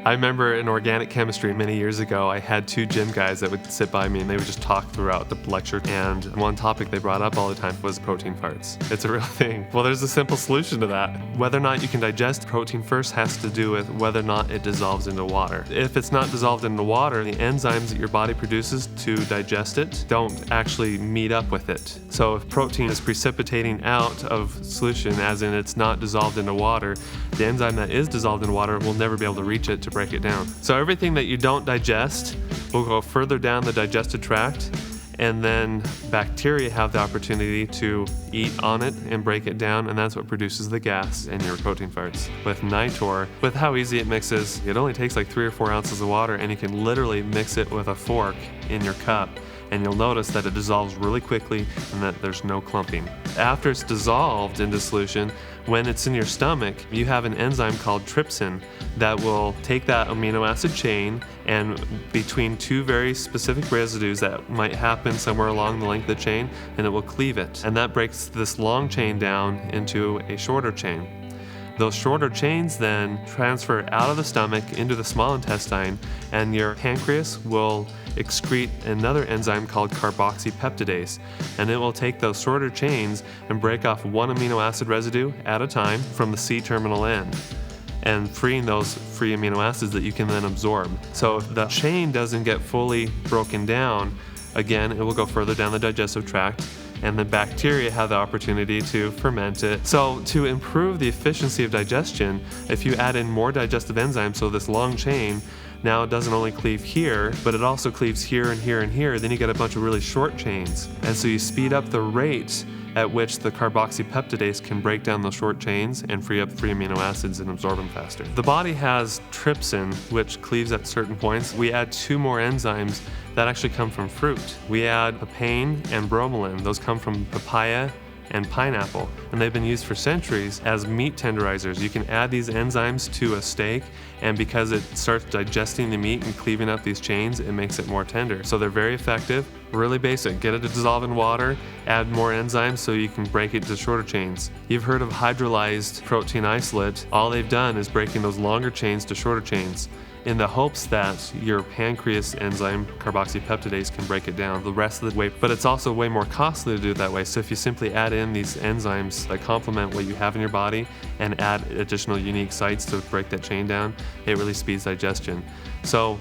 I remember in organic chemistry many years ago, I had two gym guys that would sit by me and they would just talk throughout the lecture. And one topic they brought up all the time was protein farts. It's a real thing. Well, there's a simple solution to that. Whether or not you can digest protein first has to do with whether or not it dissolves into water. If it's not dissolved into water, the enzymes that your body produces to digest it don't actually meet up with it. So if protein is precipitating out of solution, as in it's not dissolved into water, the enzyme that is dissolved in water will never be able to reach it to break it down. So everything that you don't digest will go further down the digestive tract, and then bacteria have the opportunity to eat on it and break it down, and that's what produces the gas in your protein farts. With NiTOR, with how easy it mixes, it only takes like 3 or 4 ounces of water, and you can literally mix it with a fork in your cup, and you'll notice that it dissolves really quickly and that there's no clumping. After it's dissolved into solution, when it's in your stomach, you have an enzyme called trypsin that will take that amino acid chain and between two very specific residues that might happen somewhere along the length of the chain, and it will cleave it. And that breaks this long chain down into a shorter chain. Those shorter chains then transfer out of the stomach into the small intestine, and your pancreas will excrete another enzyme called carboxypeptidase, and it will take those shorter chains and break off one amino acid residue at a time from the C-terminal end, and freeing those free amino acids that you can then absorb. So if the chain doesn't get fully broken down, again, it will go further down the digestive tract, and the bacteria have the opportunity to ferment it. So to improve the efficiency of digestion, if you add in more digestive enzymes, so this long chain now it doesn't only cleave here, but it also cleaves here and here and here, then you get a bunch of really short chains. And so you speed up the rate at which the carboxypeptidase can break down those short chains and free up free amino acids and absorb them faster. The body has trypsin, which cleaves at certain points. We add 2 more enzymes that actually come from fruit. We add papain and bromelain. Those come from papaya and pineapple, and they've been used for centuries as meat tenderizers. You can add these enzymes to a steak, and because it starts digesting the meat and cleaving up these chains, it makes it more tender. So they're very effective, really basic. Get it to dissolve in water, add more enzymes so you can break it to shorter chains. You've heard of hydrolyzed protein isolate. All they've done is breaking those longer chains to shorter chains, in the hopes that your pancreas enzyme, carboxypeptidase, can break it down the rest of the way. But it's also way more costly to do it that way. So if you simply add in these enzymes that complement what you have in your body and add additional unique sites to break that chain down, it really speeds digestion. So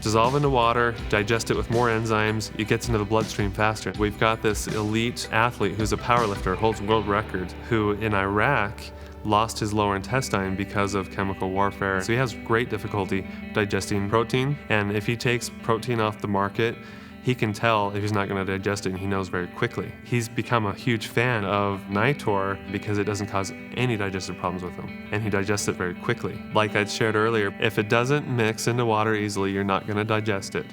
dissolve into water, digest it with more enzymes, it gets into the bloodstream faster. We've got this elite athlete who's a powerlifter, holds world record, who in Iraq lost his lower intestine because of chemical warfare. So he has great difficulty digesting protein, and if he takes protein off the market, he can tell if he's not going to digest it, and he knows very quickly. He's become a huge fan of NiTOR because it doesn't cause any digestive problems with him, and he digests it very quickly. Like I shared earlier, if it doesn't mix into water easily, you're not going to digest it.